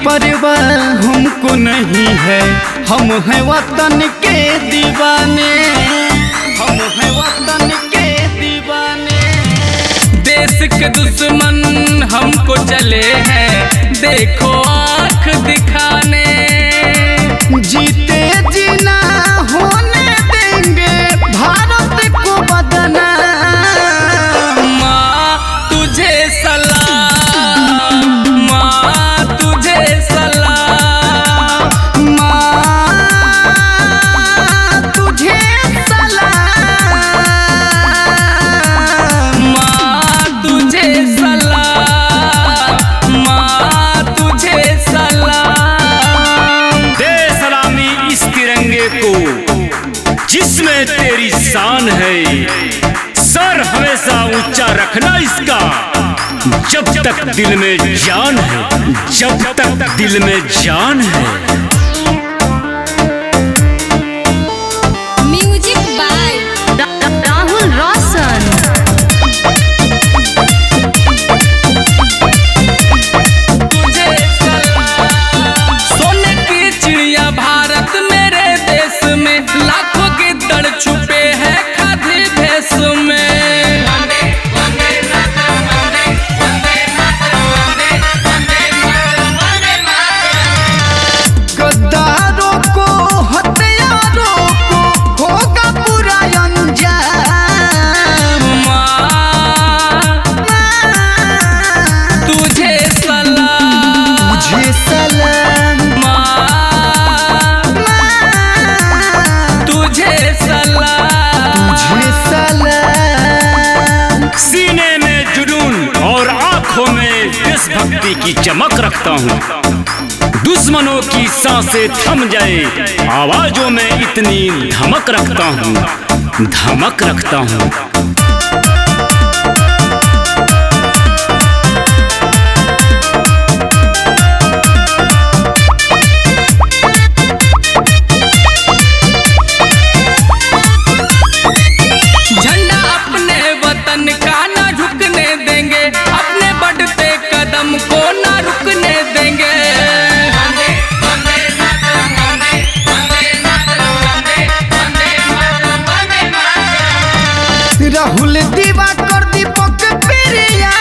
परवाह हमको नहीं है, हम हैं वतन के दीवाने, हम हैं वतन के दीवाने। देश के दुश्मन हमको चले हैं, देखो आँख दिखाने। जीते जीना होने देंगे भारत को बदनाम। माँ तुझे सलाम, माँ तुझे सलाम, माँ तुझे सलाम, माँ तुझे सलाम, माँ तुझे सलाम। दे सलामी इस तिरंगे को जिसमें तेरी शान है, सर हमेशा ऊंचा रखना इसका, जब तक दिल में जान है, जब तक दिल में जान है। म्यूजिक बाय राहुल रोशन। तुझे सलाम। सोने की चिड़िया भारत मेरे देश में, लाखों गिद्दड़ छुपे हैं खादी भेष में। गद्दारों को हत्यारों को होगा पूरा अंजाम। तुझे सलाम, तुझे सलाम, तुझे सलाम, तुझे सलाम। सीने में जुनून और आंखों में देशभक्ति की चमक रखता हूँ। दुश्मनों की सांसें थम जाए, आवाजों में इतनी धमक रखता हूँ, धमक रखता हूँ। झंडा अपने वतन का ना झुकने देंगे, अपने बढ़ते कदम को ना रुकने देंगे। राहुल दिवाकर दीपक प्रिया